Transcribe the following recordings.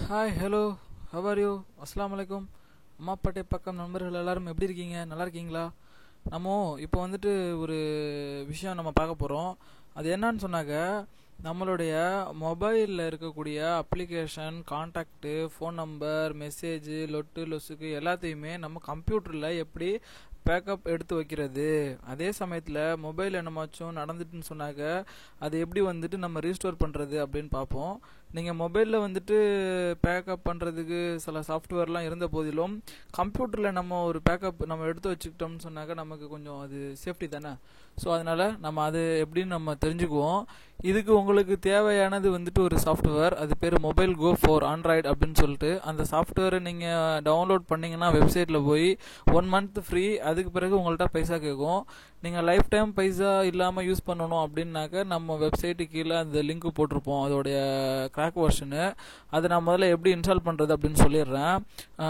Hi hello how are you அஸ்ஸலாமு அலைக்கும். அம்மாப்பாட்டை பக்கம் நண்பர்கள் எல்லாரும் எப்படி இருக்கீங்க? நல்லா இருக்கீங்களா? நம்ம இப்போ வந்துட்டு ஒரு விஷயம் நம்ம பார்க்க போகிறோம். அது என்னன்னு சொன்னாக்க, நம்மளுடைய மொபைலில் இருக்கக்கூடிய application, contact, phone number, message, லொட்டு லொசுக்கு எல்லாத்தையுமே நம்ம கம்ப்யூட்டரில் எப்படி பேக்கப் எடுத்து வைக்கிறது, அதே சமயத்தில் மொபைல் என்னமாச்சும் நடந்துட்டுன்னு சொன்னாக்க அது எப்படி வந்துட்டு நம்ம ரீஸ்டோர் பண்ணுறது அப்படின்னு பார்ப்போம். நீங்கள் மொபைலில் வந்துட்டு பேக்கப் பண்ணுறதுக்கு சில சாஃப்ட்வேர்லாம் இருந்த போதிலும் கம்ப்யூட்டரில் நம்ம ஒரு பேக்கப் நம்ம எடுத்து வச்சுக்கிட்டோம்னு சொன்னாக்க நமக்கு கொஞ்சம் அது சேஃப்டி தானே. ஸோ அதனால் நம்ம அது எப்படின்னு நம்ம தெரிஞ்சுக்குவோம். இதுக்கு உங்களுக்கு தேவையானது வந்துட்டு ஒரு சாஃப்ட்வேர், அது பேர் மொபைல் கோ ஃபார் ஆண்ட்ராய்டு அப்படின்னு சொல்லிட்டு. அந்த சாஃப்ட்வேரை நீங்கள் டவுன்லோட் பண்ணிங்கன்னா வெப்சைட்டில் போய் 1 மந்த் ஃப்ரீ. அதுக்கு பிறகு உங்கள்கிட்ட பைசா கேட்கும். நீங்கள் லைஃப் டைம் பைசா இல்லாமல் யூஸ் பண்ணணும் அப்படின்னாக்க நம்ம வெப்சைட்டு கீழே அந்த லிங்க் போட்டிருப்போம், அதோடைய கிராக் வெர்ஷனு. அதை நான் முதல்ல எப்படி இன்ஸ்டால் பண்ணுறது அப்படின்னு சொல்லிடுறேன்.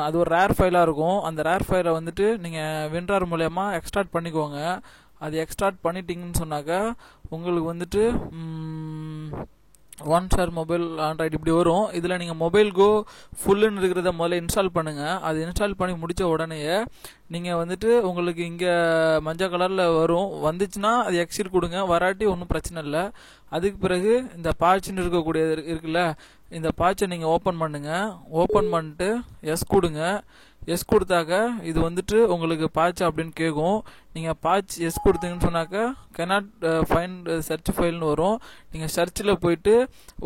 அது ஒரு ரேர் ஃபைலாக இருக்கும். அந்த ரேர் ஃபைலை வந்துட்டு நீங்கள் வின்ரார் மூலயமா எக்ஸ்ட்ராக்ட் பண்ணிக்கோங்க. அது எக்ஸ்ட்ராக்ட் பண்ணிட்டீங்கன்னு சொன்னாக்க உங்களுக்கு வந்துட்டு ஒன் ஷேர் மொபைல் ஆண்ட்ராய்டு இப்படி வரும். இதில் நீங்கள் மொபைல் கோ ஃபுல்லுன்னு இருக்கிறத முதல்ல இன்ஸ்டால் பண்ணுங்கள். அது இன்ஸ்டால் பண்ணி முடித்த உடனே நீங்கள் வந்துட்டு உங்களுக்கு இங்கே மஞ்சள் கலரில் வரும். வந்துச்சுன்னா அது எக்ஸிட் கொடுங்க, வராட்டி ஒன்றும் பிரச்சனை இல்லை. அதுக்கு பிறகு இந்த பாய்ச்சின்னு இருக்கக்கூடியது இருக்குல்ல, இந்த பாய்ச்சை நீங்கள் ஓப்பன் பண்ணுங்கள். ஓப்பன் பண்ணிட்டு எஸ் கொடுங்க. எஸ் கொடுத்தாக்க இது வந்துட்டு உங்களுக்கு பாய்ச் அப்படின்னு கேட்கும். நீங்கள் பாய்ச் எஸ் கொடுத்தீங்கன்னு சொன்னாக்க cannot ஃபைண்ட் சர்ச் ஃபைல்னு வரும். நீங்கள் சர்ச்சில் போயிட்டு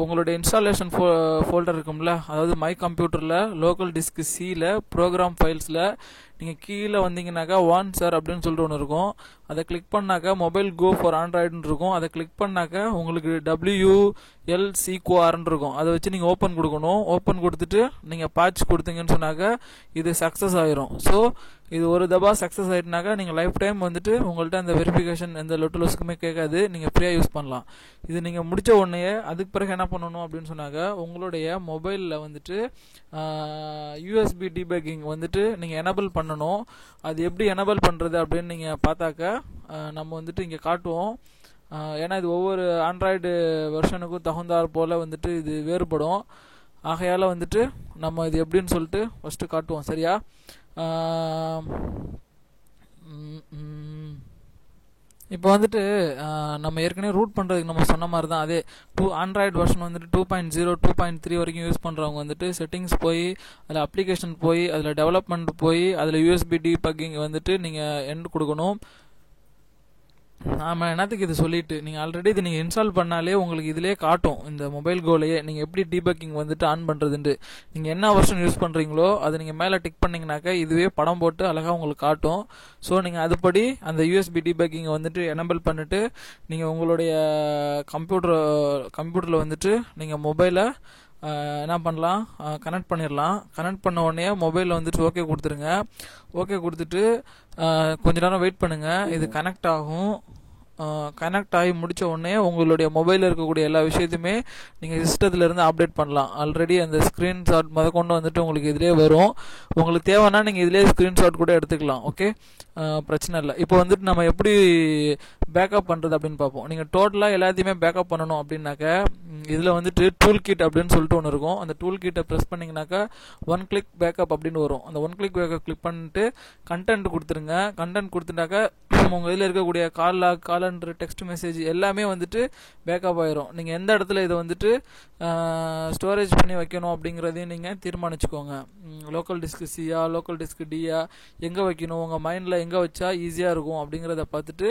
உங்களுடைய இன்ஸ்டாலேஷன் ஃபோல்டர் இருக்கும்ல, அதாவது மை கம்ப்யூட்டரில் லோக்கல் டிஸ்க் சியில் ப்ரோக்ராம் ஃபைல்ஸில் நீங்கள் கீழே வந்தீங்கன்னாக்கா ஒன் சார் அப்படின்னு சொல்லிட்டு ஒன்று இருக்கும். அதை கிளிக் பண்ணாக்கா மொபைல் கோ ஃபார் ஆண்ட்ராய்டுன்னு இருக்கும். அதை கிளிக் பண்ணாக்க உங்களுக்கு WLCQRன்னு இருக்கும். அதை வச்சு நீங்கள் ஓப்பன் கொடுக்கணும். ஓப்பன் கொடுத்துட்டு நீங்கள் பாட்ச் கொடுத்தீங்கன்னு சொன்னாக்க இது சக்ஸஸ் ஆயிரும். ஸோ இது ஒரு தபா சக்ஸஸ் ஆகிட்டுனாக்கா நீங்கள் லைஃப் டைம் வந்துட்டு உங்கள்கிட்ட அந்த வெரிஃபிகேஷன் எந்த லொட்டுலோஸுக்குமே கேட்காது, நீங்கள் ஃப்ரீயாக யூஸ் பண்ணலாம். இது நீங்கள் முடித்த உடனே அதுக்கு பிறகு என்ன பண்ணணும் அப்படின்னு சொன்னாக்க, உங்களுடைய மொபைலில் வந்துட்டு USB டீபக்கிங் வந்துட்டு நீங்கள் எனபிள் பண்ணணும். அது எப்படி எனபிள் பண்ணுறது அப்படின்னு நீங்கள் பார்த்தாக்க நம்ம வந்துட்டு இங்கே காட்டுவோம். ஏன்னா இது ஒவ்வொரு ஆண்ட்ராய்டு வெர்ஷனுக்கும் தகுந்தாற் போல் வந்துட்டு இது வேறுபடும். ஆகையால் வந்துட்டு நம்ம இது எப்படின்னு சொல்லிட்டு ஃபஸ்ட்டு காட்டுவோம், சரியா? இப்போ வந்துட்டு நம்ம ஏற்கனவே ரூட் பண்ணுறதுக்கு நம்ம சொன்ன மாதிரி தான். அதே ஆண்ட்ராய்டு வெர்ஷன் வந்துட்டு 2.0 2.3 வரைக்கும் யூஸ் பண்ணுறவங்க வந்துட்டு செட்டிங்ஸ் போய் அதில் அப்ளிகேஷன் போய் அதில் டெவலப்மெண்ட் போய் அதில் USB டீபக்கிங் வந்துட்டு நீங்கள் எண்ட் கொடுக்கணும். நாம் என்னத்துக்கு இது சொல்லிட்டு, நீங்கள் ஆல்ரெடி இது நீங்கள் இன்ஸ்டால் பண்ணாலே உங்களுக்கு இதிலே காட்டும், இந்த மொபைல் கோலையே நீங்கள் எப்படி டீபக்கிங் வந்துட்டு ஆன் பண்ணுறதுன்ட்டு. நீங்கள் என்ன வெர்ஷன் யூஸ் பண்ணுறீங்களோ அதை நீங்கள் மேலே டிக் பண்ணிங்கனாக்கா இதுவே படம் போட்டு அழகாக உங்களுக்கு காட்டும். ஸோ நீங்கள் அதுபடி அந்த USB டீபக்கிங்கை வந்துட்டு எனபிள் பண்ணிவிட்டு நீங்கள் உங்களுடைய கம்ப்யூட்டரில் வந்துட்டு நீங்கள் மொபைலை என்ன பண்ணலாம், கனெக்ட் பண்ணிடலாம். கனெக்ட் பண்ண உடனே மொபைலில் வந்துட்டு ஓகே கொடுத்துருங்க. ஓகே கொடுத்துட்டு கொஞ்ச நேரம் வெயிட் பண்ணுங்கள். இது கனெக்ட் ஆகும். கனெக்ட் ஆகி முடித்த உடனே உங்களுடைய மொபைலில் இருக்கக்கூடிய எல்லா விஷயத்தையுமே நீங்கள் சிஸ்டத்துலேருந்து அப்டேட் பண்ணலாம். ஆல்ரெடி அந்த ஸ்க்ரீன்ஷாட் கொண்டு வந்துட்டு உங்களுக்கு இதிலே வரும். உங்களுக்கு தேவைன்னா நீங்கள் இதிலே ஸ்க்ரீன்ஷாட் கூட எடுத்துக்கலாம். ஓகே, பிரச்சனை இல்லை. இப்போ வந்துட்டு நம்ம எப்படி பேக்கப் பண்ணுறது அப்படின்னு பார்ப்போம். நீங்கள் டோட்டலாக எல்லாத்தையுமே பேக்கப் பண்ணணும் அப்படின்னாக்க இதில் வந்துட்டு டூல் கிட் அப்படின்னு சொல்லிட்டு ஒன்று இருக்கும். அந்த டூல் கிட்டை ப்ரெஸ் பண்ணிங்கனாக்கா ஒன் கிளிக் பேக்கப் அப்படின்னு வரும். அந்த ஒன் கிளிக் பேக்கப் கிளிக் பண்ணிட்டு கண்டென்ட் கொடுத்துருங்க. கண்டென்ட் கொடுத்துட்டாக்க உங்கள் இதில் இருக்கக்கூடிய call log, calendar, text message எல்லாமே வந்துட்டு பேக்கப் ஆயிரும். நீங்கள் எந்த இடத்துல இதை வந்துட்டு ஸ்டோரேஜ் பண்ணி வைக்கணும் அப்படிங்கிறதையும் நீங்கள் தீர்மானிச்சுக்கோங்க. லோக்கல் டிஸ்க் சியா, லோக்கல் டிஸ்க் டியா, எங்கே வைக்கணும், உங்கள் மைண்டில் எங்கே வச்சா ஈஸியாக இருக்கும் அப்படிங்கிறத பார்த்துட்டு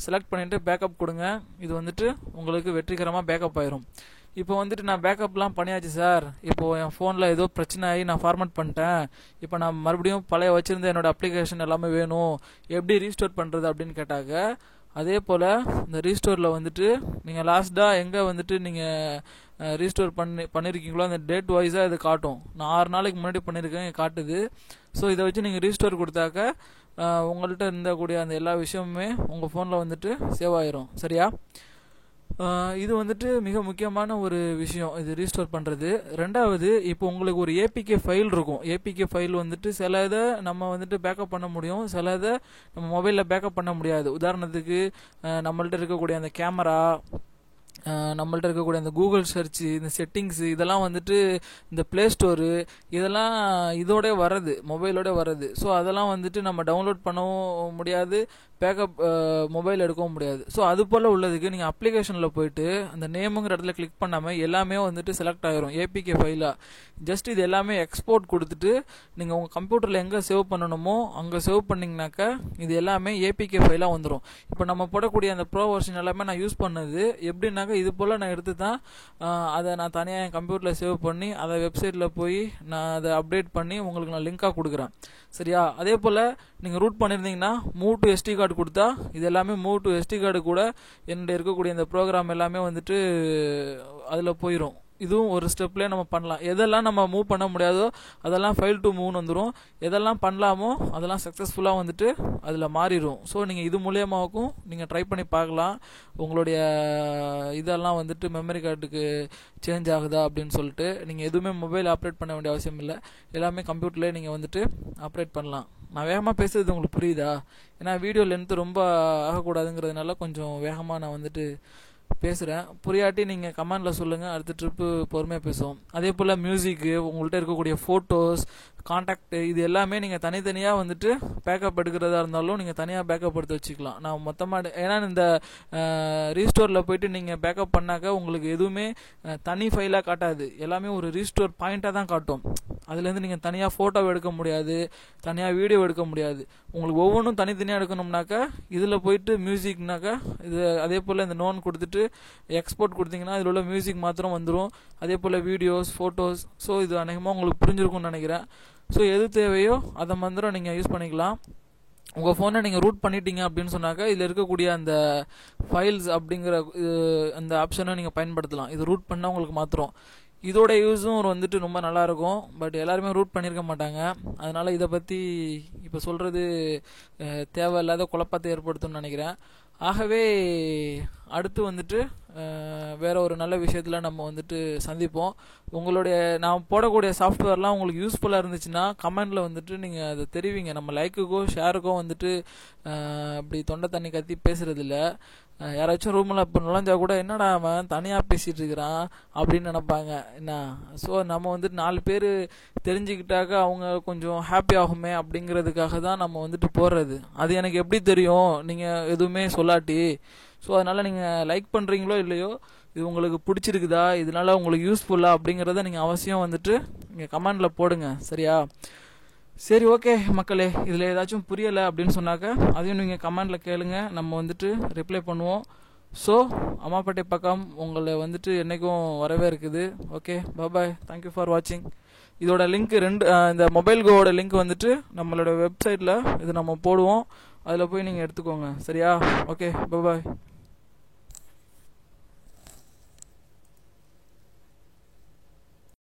செலக்ட் பண்ணிவிட்டு பேக்கப் கொடுங்க. இது வந்துட்டு உங்களுக்கு வெற்றிகரமாக பேக்கப் ஆயிரும். இப்போ வந்துட்டு நான் பேக்கப்லாம் பண்ணியாச்சு சார், இப்போது என் ஃபோனில் ஏதோ பிரச்சனை ஆகி நான் ஃபார்மேட் பண்ணிட்டேன், இப்போ நான் மறுபடியும் பழைய வச்சுருந்த என்னோடய அப்ளிகேஷன் எல்லாமே வேணும், எப்படி ரீஸ்டோர் பண்ணுறது அப்படின்னு கேட்டாங்க. அதே போல் இந்த ரீஸ்டோரில் வந்துட்டு நீங்கள் லாஸ்ட்டாக எங்கே வந்துட்டு நீங்கள் ரீஸ்டோர் பண்ணியிருக்கீங்களோ அந்த டேட் வைஸாக இது காட்டும். நான் 6 நாளைக்கு முன்னாடி பண்ணியிருக்கேன் காட்டுது. ஸோ இதை வச்சு நீங்கள் ரீஸ்டோர் கொடுத்தாக்க உங்கள்கிட்ட இருந்தக்கூடிய அந்த எல்லா விஷயமுமே உங்கள் ஃபோனில் வந்துட்டு சேவ் ஆயிரும், சரியா? இது வந்துட்டு மிக முக்கியமான ஒரு விஷயம், இது ரீஸ்டோர் பண்ணுறது. ரெண்டாவது, இப்போ உங்களுக்கு ஒரு APK ஃபைல் இருக்கும். APK ஃபைல் வந்துட்டு சில இதை நம்ம வந்துட்டு பேக்கப் பண்ண முடியும், சில இதை நம்ம மொபைலில் பேக்கப் பண்ண முடியாது. உதாரணத்துக்கு நம்மள்ட்ட இருக்கக்கூடிய அந்த கேமரா, நம்மள்ட்ட இருக்கக்கூடிய இந்த கூகுள் சர்ச், இந்த செட்டிங்ஸ், இதெல்லாம் வந்துட்டு இந்த ப்ளே ஸ்டோரு, இதெல்லாம் இதோட வர்றது, மொபைலோட வர்றது. ஸோ அதெல்லாம் வந்துட்டு நம்ம டவுன்லோட் பண்ணவும் முடியாது, பேக்கப் மொபைல் எடுக்கவும் முடியாது. ஸோ அது போல் உள்ளதுக்கு நீங்கள் அப்ளிகேஷனில் போயிட்டு அந்த நேமுங்கிற இடத்துல கிளிக் பண்ணாமல் எல்லாமே வந்துட்டு செலக்ட் ஆகிரும் ஏபிகே ஃபைலாக. ஜஸ்ட் இது எல்லாமே எக்ஸ்போர்ட் கொடுத்துட்டு நீங்கள் உங்கள் கம்ப்யூட்டரில் எங்கே சேவ் பண்ணணுமோ அங்கே சேவ் பண்ணிங்கனாக்கா இது எல்லாமே ஏபிகே ஃபைலாக வந்துடும். இப்போ நம்ம போடக்கூடிய அந்த ப்ரோ வெர்ஷன் எல்லாமே நான் யூஸ் பண்ணது எப்படின்னாக்கா இது போல் நான் எடுத்து தான் அதை நான் தனியாக என் கம்ப்யூட்டரில் சேவ் பண்ணி அதை வெப்சைட்டில் போய் நான் அதை அப்டேட் பண்ணி உங்களுக்கு நான் லிங்காக கொடுக்குறேன். சரியா? அதே போல் நீங்கள் ரூட் பண்ணியிருந்தீங்கன்னா மூவ் டு எஸ்டி கார்டு கொடுத்தா இது எல்லாமே மூவ் டு எஸ்டி கார்டு கூட என்னுடைய இருக்கக்கூடிய இந்த ப்ரோக்ராம் எல்லாமே வந்துட்டு அதில் போயிடும். இதுவும் ஒரு ஸ்டெப்லேயே நம்ம பண்ணலாம். எதெல்லாம் நம்ம மூவ் பண்ண முடியாதோ அதெல்லாம் ஃபைல் டு மூவ்னு வந்துடும். எதெல்லாம் பண்ணலாமோ அதெல்லாம் சக்ஸஸ்ஃபுல்லாக வந்துட்டு அதில் மாறிடும். ஸோ நீங்கள் இது மூலியமாகவும் நீங்கள் ட்ரை பண்ணி பார்க்கலாம், உங்களுடைய இதெல்லாம் வந்துட்டு மெமரி கார்டுக்கு சேஞ்ச் ஆகுதா அப்படின்னு சொல்லிட்டு. நீங்கள் எதுவுமே மொபைல் ஆப்ரேட் பண்ண வேண்டிய அவசியம் இல்லை, எல்லாமே கம்ப்யூட்டர்லேயே நீங்கள் வந்துட்டு ஆப்ரேட் பண்ணலாம். நான் வேகமாக பேசுறது உங்களுக்கு புரியுதா? ஏன்னா வீடியோ லென்த்து ரொம்ப ஆகக்கூடாதுங்கிறதுனால கொஞ்சம் வேகமாக நான் வந்துட்டு பேசுகிறேன். புரியாட்டி நீங்கள் கமெண்டில் சொல்லுங்கள், அடுத்த ட்ரிப்பு பொறுமையாக பேசுவோம். அதே போல் மியூசிக்கு, உங்கள்கிட்ட இருக்கக்கூடிய ஃபோட்டோஸ், கான்டாக்ட், இது எல்லாமே நீங்கள் தனித்தனியாக வந்துட்டு பேக்கப் எடுக்கிறதா இருந்தாலும் நீங்கள் தனியாக பேக்கப் எடுத்து வச்சுக்கலாம். நான் மொத்தமாக ஏன்னா இந்த ரீஸ்டோரில் போயிட்டு நீங்கள் பேக்கப் பண்ணாக்க உங்களுக்கு எதுவுமே தனி ஃபைலாக காட்டாது, எல்லாமே ஒரு ரீஸ்டோர் பாயிண்ட்டாக தான் காட்டும். அதுலேருந்து நீங்கள் தனியாக ஃபோட்டோ எடுக்க முடியாது, தனியாக வீடியோ எடுக்க முடியாது. உங்களுக்கு ஒவ்வொன்றும் தனித்தனியாக எடுக்கணும்னாக்கா இதில் போயிட்டு மியூசிக்னாக்கா இது அதே போல் இந்த நோன் கொடுத்துட்டு எக்ஸ்போர்ட் கொடுத்தீங்கன்னா இதில் உள்ள மியூசிக் மாத்திரம் வந்துடும். அதே போல் வீடியோஸ், ஃபோட்டோஸ். ஸோ இது அநேகமாக உங்களுக்கு புரிஞ்சிருக்கும்னு நினைக்கிறேன். ஸோ எது தேவையோ அதை மாத்திரம் நீங்கள் யூஸ் பண்ணிக்கலாம். உங்கள் ஃபோனை நீங்கள் ரூட் பண்ணிட்டீங்க அப்படின்னு சொன்னாக்கா இதில் இருக்கக்கூடிய அந்த ஃபைல்ஸ் அப்படிங்கிற அந்த ஆப்ஷனை நீங்கள் பயன்படுத்தலாம். இது ரூட் பண்ணால் உங்களுக்கு மாத்திரம் இதோட யூஸும் வந்துட்டு ரொம்ப நல்லாயிருக்கும். பட் எல்லாருமே ரூட் பண்ணியிருக்க மாட்டாங்க. அதனால் இதை பற்றி இப்போ சொல்கிறது தேவையில்லாத குழப்பத்தை ஏற்படுத்தும்னு நினைக்கிறேன். ஆகவே அடுத்து வந்துட்டு வேற ஒரு நல்ல விஷயத்தில் நம்ம வந்துட்டு சந்திப்போம். உங்களுடைய நான் போடக்கூடிய சாஃப்ட்வேர்லாம் உங்களுக்கு யூஸ்ஃபுல்லாக இருந்துச்சுன்னா கமெண்டில் வந்துட்டு நீங்கள் அதை தெரிவிங்க. நம்ம லைக்குக்கோ ஷேருக்கோ வந்துட்டு இப்படி தொண்டை தண்ணி கத்தி பேசுகிறதில்ல. யாராச்சும் ரூமில் இப்போ நுழைஞ்சா கூட என்னடா அவன் தனியாக பேசிகிட்டு இருக்கிறான் அப்படின்னு நினைப்பாங்க என்ன. ஸோ நம்ம வந்துட்டு 4 பேர் தெரிஞ்சுக்கிட்டாக்க அவங்க கொஞ்சம் ஹாப்பி ஆகுமே அப்படிங்கிறதுக்காக தான் நம்ம வந்துட்டு போடுறது. அது எனக்கு எப்படி தெரியும் நீங்கள் எதுவுமே சொல்லாட்டி? ஸோ அதனால் நீங்கள் லைக் பண்ணுறீங்களோ இல்லையோ, இது உங்களுக்கு பிடிச்சிருக்குதா, இதனால உங்களுக்கு யூஸ்ஃபுல்லாக அப்படிங்கிறத நீங்கள் அவசியம் வந்துட்டு நீங்கள் கமெண்டில் போடுங்க. சரியா? சரி, ஓகே மக்களே, இதில் ஏதாச்சும் புரியலை அப்படின்னு சொன்னாக்க அதையும் நீங்கள் கமெண்டில் கேளுங்க, நம்ம வந்துட்டு ரிப்ளை பண்ணுவோம். ஸோ அம்மாப்பேட்டை பக்கம் உங்களை வந்துட்டு என்றைக்கும் வரவே இருக்குது. ஓகே, பாய், தேங்க்யூ ஃபார் வாட்சிங். இதோட லிங்க் இந்த மொபைல் கோவோட லிங்க் வந்துட்டு நம்மளோட வெப்சைட்டில் இது நம்ம போடுவோம், அதில் போய் நீங்கள் எடுத்துக்கோங்க. சரியா? ஓகே, பாய்.